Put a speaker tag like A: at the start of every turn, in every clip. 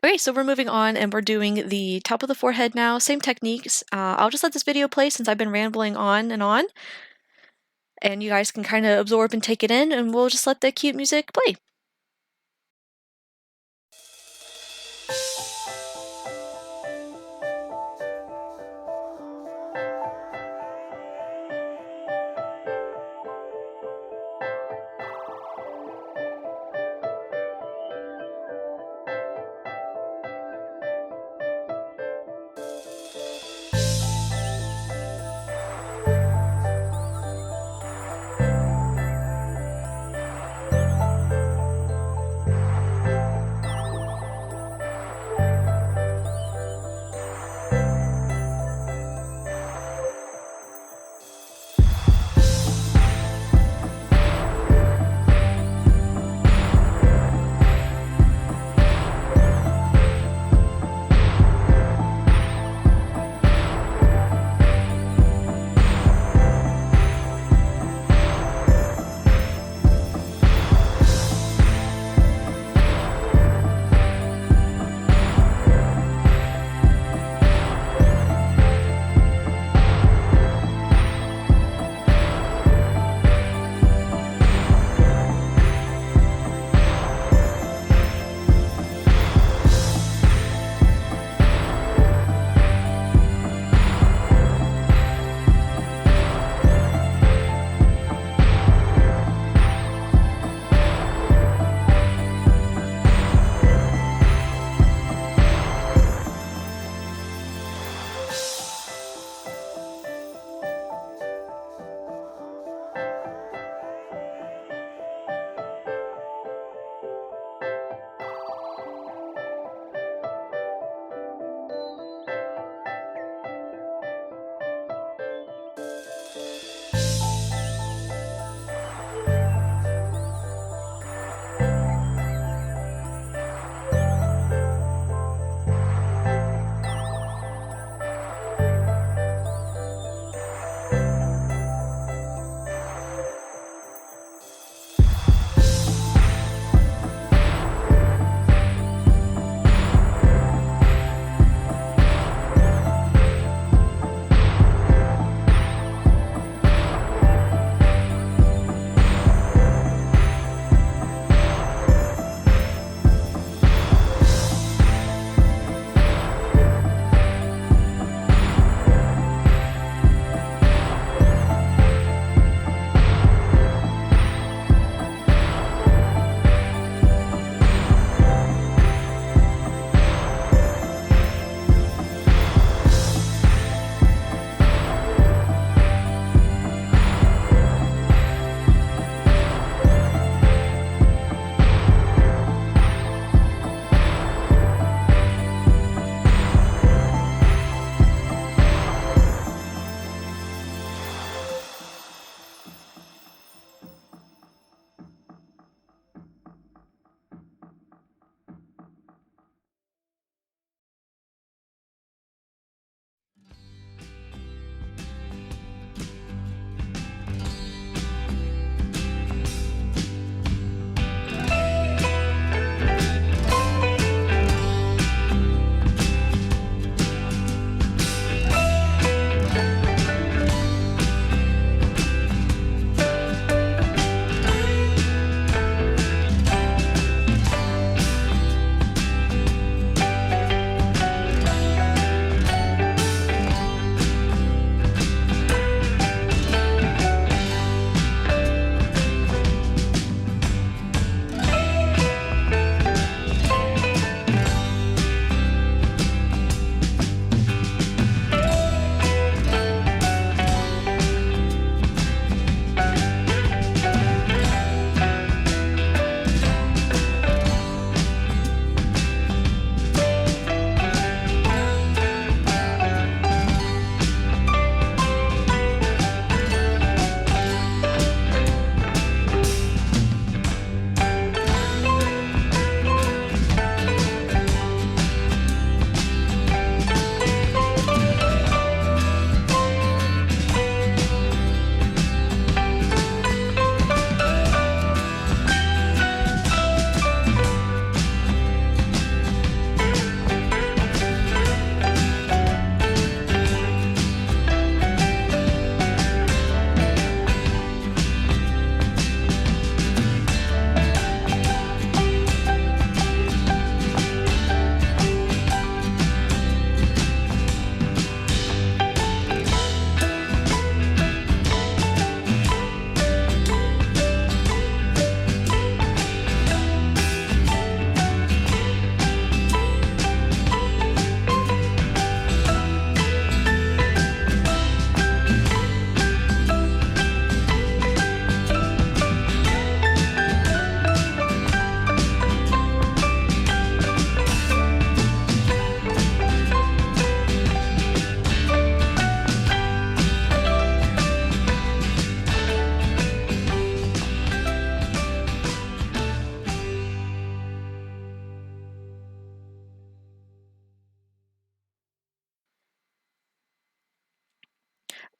A: Okay, so we're moving on and we're doing the top of the forehead now. Same techniques. I'll just let this video play since I've been rambling on. And you guys can kind of absorb and take it in, and we'll just let the cute music play.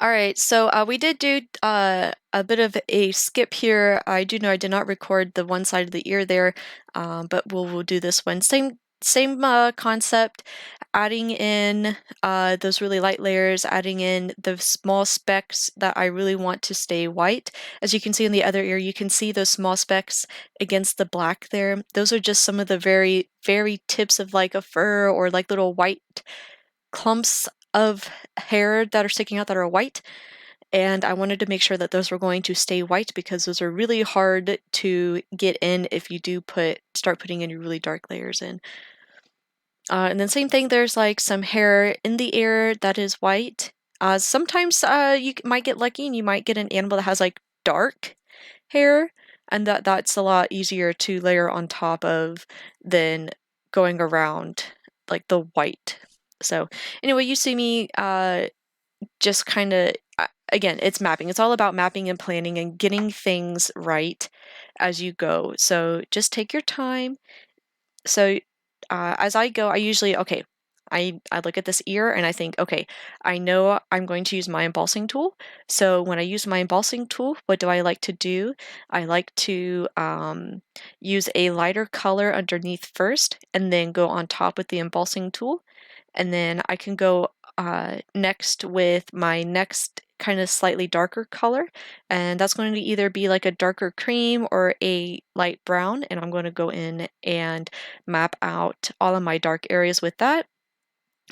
A: All right, so we did do a bit of a skip here. I do know I did not record the one side of the ear there, but we'll do this one. Same concept, adding in those really light layers, adding in the small specks that I really want to stay white. As you can see in the other ear, you can see those small specks against the black there. Those are just some of the very, very tips of like a fur or like little white clumps of hair that are sticking out that are white. And I wanted to make sure that those were going to stay white because those are really hard to get in if you do start putting any really dark layers in. And then same thing, there's like some hair in the ear that is white. Sometimes you might get lucky and you might get an animal that has like dark hair, and that's a lot easier to layer on top of than going around like the white. So anyway, you see me just kind of, again, it's mapping. It's all about mapping and planning and getting things right as you go. So just take your time. So as I go, I usually, okay, I look at this ear and I think, okay, I know I'm going to use my embossing tool. So when I use my embossing tool, what do I like to do? I like to use a lighter color underneath first and then go on top with the embossing tool. And then I can go next with my next kind of slightly darker color, and that's going to either be like a darker cream or a light brown, and I'm going to go in and map out all of my dark areas with that.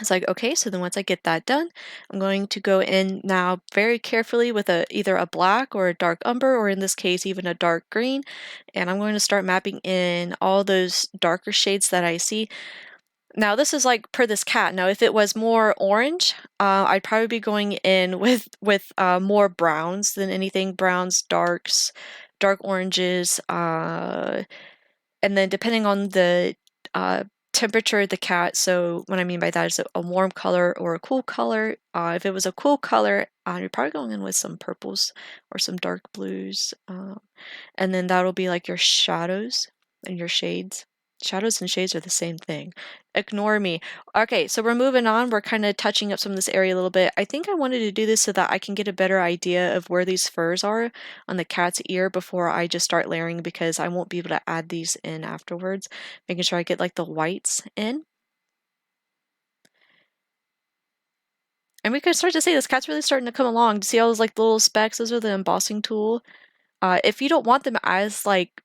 A: It's like, okay, so then once I get that done, I'm going to go in now very carefully with either a black or a dark umber, or in this case, even a dark green, and I'm going to start mapping in all those darker shades that I see. Now this is like per this cat. Now if it was more orange, I'd probably be going in with more browns than anything. Browns, darks, dark oranges, and then depending on the temperature of the cat. So what I mean by that is a warm color or a cool color. If it was a cool color, you're probably going in with some purples or some dark blues, and then that'll be like your shadows and your shades. Shadows and shades are the same thing. Ignore me. Okay, so we're moving on. We're kind of touching up some of this area a little bit. I think I wanted to do this so that I can get a better idea of where these furs are on the cat's ear before I just start layering, because I won't be able to add these in afterwards. Making sure I get like the whites in. And we can start to see this cat's really starting to come along. Do you see all those like little specks? Those are the embossing tool. If you don't want them as like,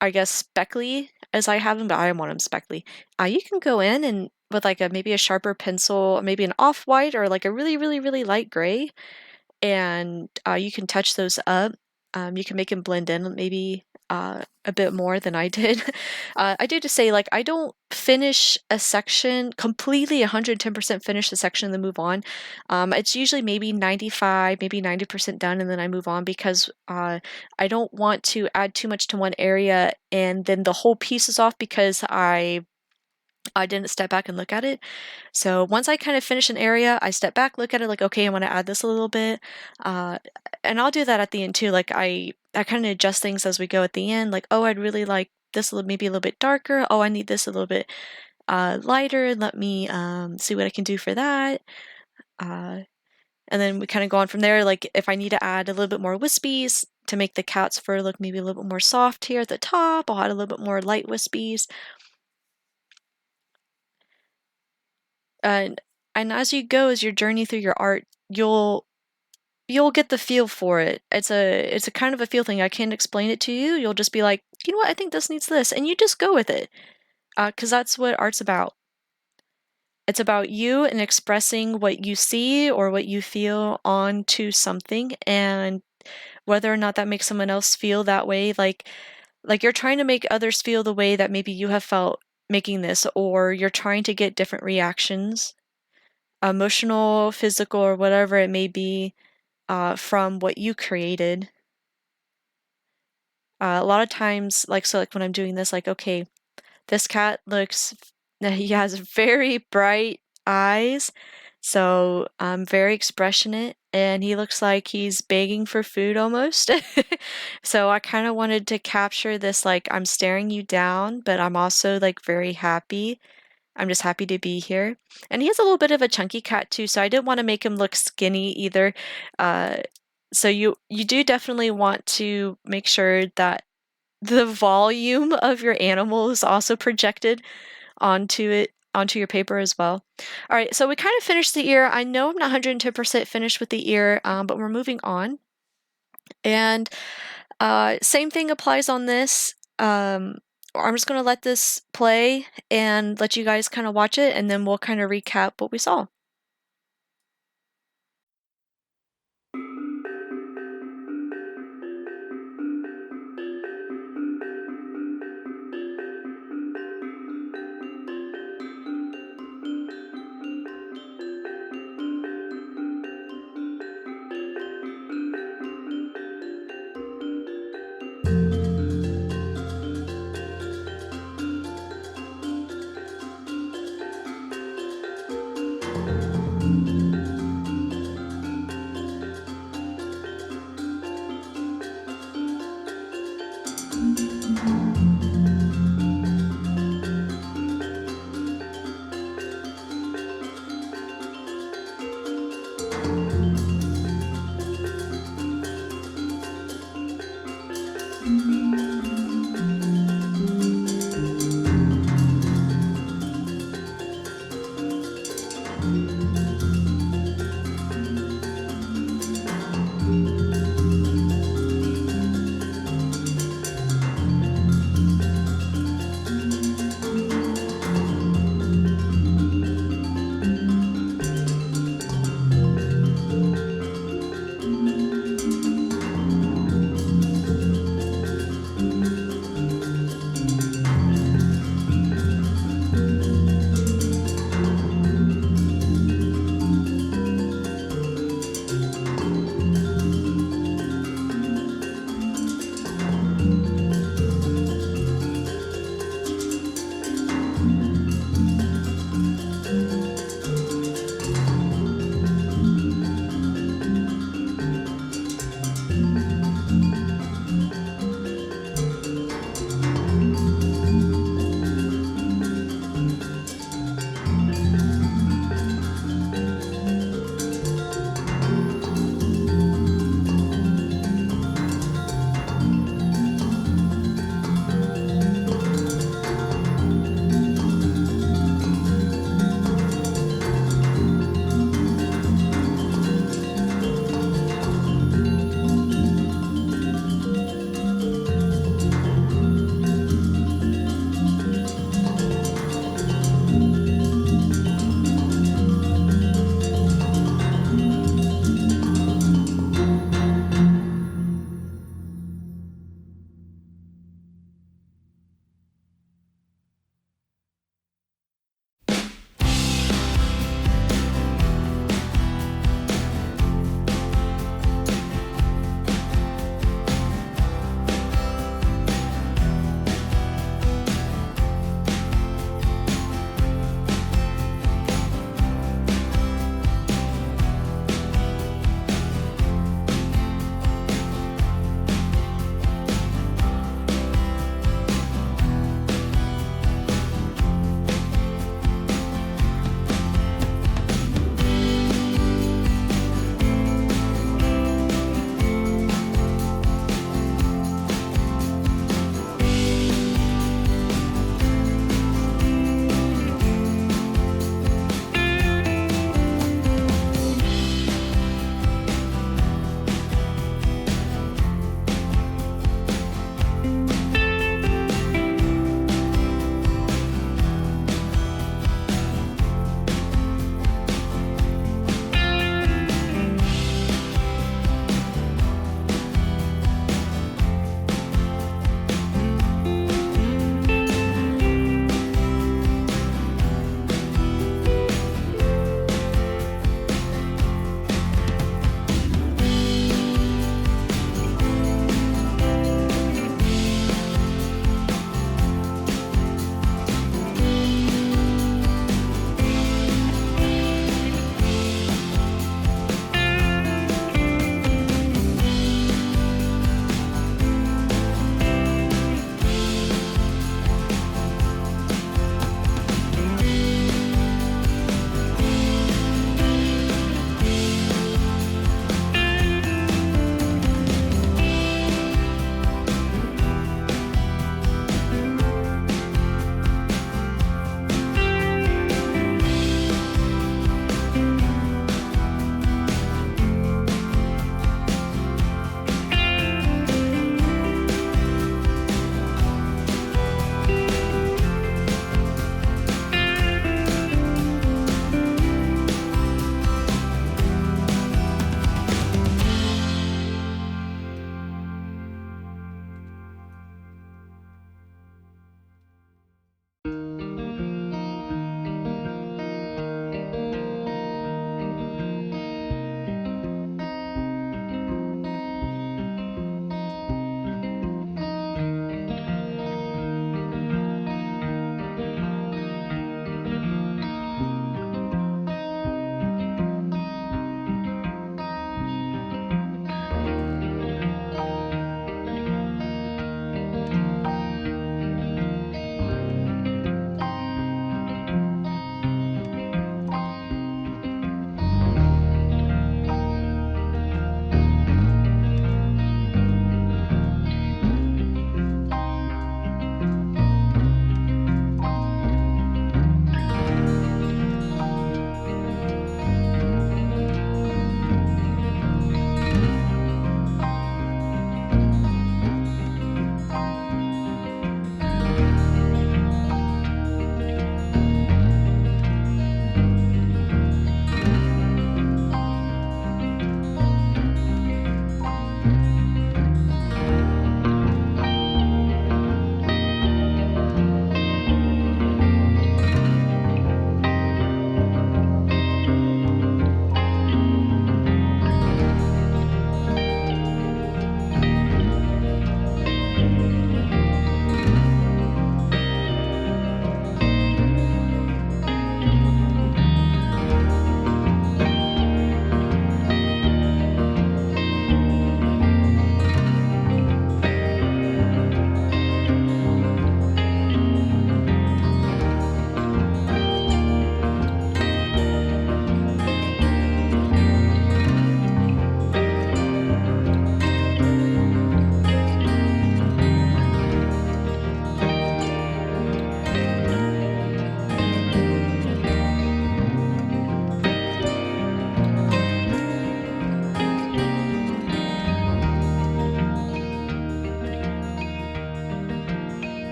A: I guess, speckly as I have them, but I want them speckly. You can go in and with like maybe a sharper pencil, maybe an off-white or like a really, really, really light gray, and you can touch those up. You can make them blend in maybe a bit more than I did. I do just say, like, I don't finish a section completely 110% finish the section and then move on. It's usually maybe 95, maybe 90% done, and then I move on because I don't want to add too much to one area and then the whole piece is off because I didn't step back and look at it. So once I kind of finish an area, I step back, look at it, like, okay, I want to add this a little bit. And I'll do that at the end too. Like I kind of adjust things as we go at the end. Like, oh, I'd really like this maybe a little bit darker. Oh, I need this a little bit lighter. Let me see what I can do for that. And then we kind of go on from there. Like if I need to add a little bit more wispies to make the cat's fur look maybe a little bit more soft here at the top, I'll add a little bit more light wispies. And as you go, as your journey through your art, you'll get the feel for it. It's a kind of a feel thing. I can't explain it to you. You'll just be like, you know what, I think this needs this, and you just go with it. Because that's what art's about. It's about you and expressing what you see or what you feel onto something, and whether or not that makes someone else feel that way. Like you're trying to make others feel the way that maybe you have felt making this, or you're trying to get different reactions, emotional, physical, or whatever it may be, from what you created. A lot of times, like, so like when I'm doing this, like, okay, this cat looks, he has very bright eyes, so very expressionate, and he looks like he's begging for food almost. So I kind of wanted to capture this, like, I'm staring you down, but I'm also like very happy I'm just happy to be here. And he has a little bit of a chunky cat too, so I didn't want to make him look skinny either. So you do definitely want to make sure that the volume of your animal is also projected onto your paper as well. All right, so we kind of finished the ear. I know I'm not 110% finished with the ear, but we're moving on. And same thing applies on this. I'm just going to let this play and let you guys kind of watch it, and then we'll kind of recap what we saw.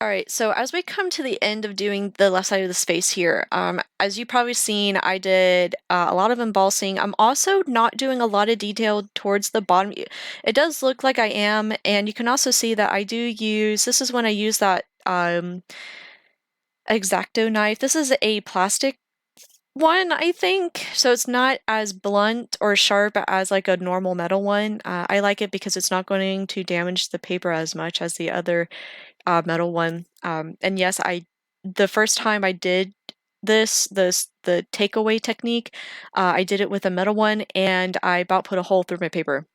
A: Alright, so as we come to the end of doing the left side of the space here, as you've probably seen, I did a lot of embossing. I'm also not doing a lot of detail towards the bottom. It does look like I am, and you can also see that I do use, this is when I use that X-Acto knife. This is a plastic one, I think, so it's not as blunt or sharp as like a normal metal one. I like it because it's not going to damage the paper as much as the other metal one. And yes, the first time I did the takeaway technique, I did it with a metal one, and I about put a hole through my paper.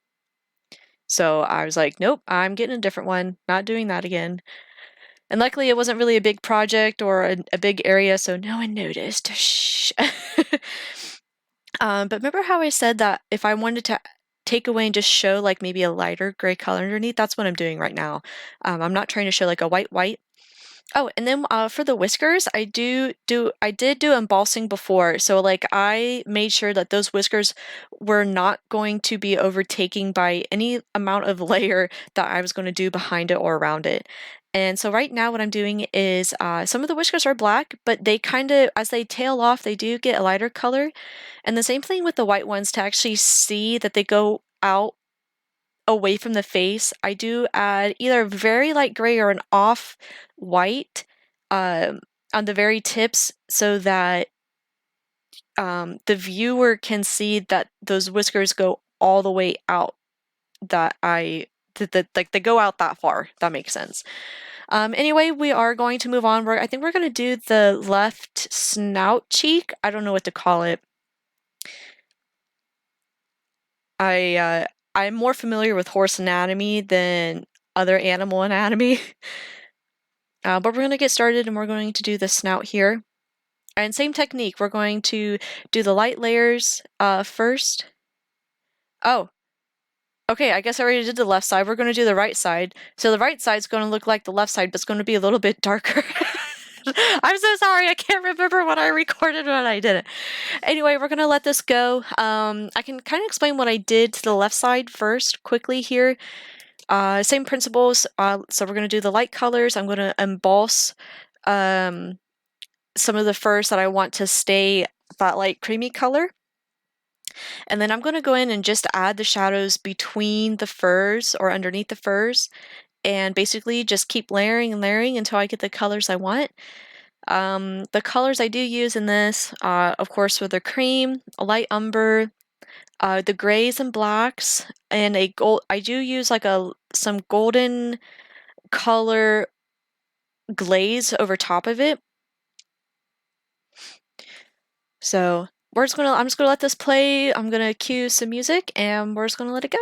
A: So I was like, nope, I'm getting a different one, not doing that again. And luckily, it wasn't really a big project or a big area, so no one noticed. Shh. But remember how I said that if I wanted to take away and just show like maybe a lighter gray color underneath, that's what I'm doing right now. I'm not trying to show like a white. Oh, and then for the whiskers, I did do embossing before, so like I made sure that those whiskers were not going to be overtaken by any amount of layer that I was going to do behind it or around it. And so right now what I'm doing is some of the whiskers are black, but they kind of, as they tail off, they do get a lighter color. And the same thing with the white ones, to actually see that they go out away from the face, I do add either a very light gray or an off white on the very tips, so that the viewer can see that those whiskers go all the way out. Like they go out that far. That makes sense. Anyway, we are going to move on. I think we're going to do the left snout cheek. I don't know what to call it. I'm more familiar with horse anatomy than other animal anatomy. But we're going to get started, and we're going to do the snout here. And same technique, we're going to do the light layers first. Oh, okay, I guess I already did the left side. We're going to do the right side. So the right side's going to look like the left side, but it's going to be a little bit darker. I'm so sorry, I can't remember what I recorded when I did it. Anyway, we're going to let this go. I can kind of explain what I did to the left side first quickly here. Same principles. So we're going to do the light colors. I'm going to emboss some of the furs that I want to stay that light creamy color. And then I'm going to go in and just add the shadows between the furs or underneath the furs, and basically just keep layering and layering until I get the colors I want. The colors I do use in this, of course, were the cream, a light umber, the grays and blacks, and a gold. I do use like some golden color glaze over top of it. So I'm just gonna let this play. I'm gonna cue some music, and we're just gonna let it go.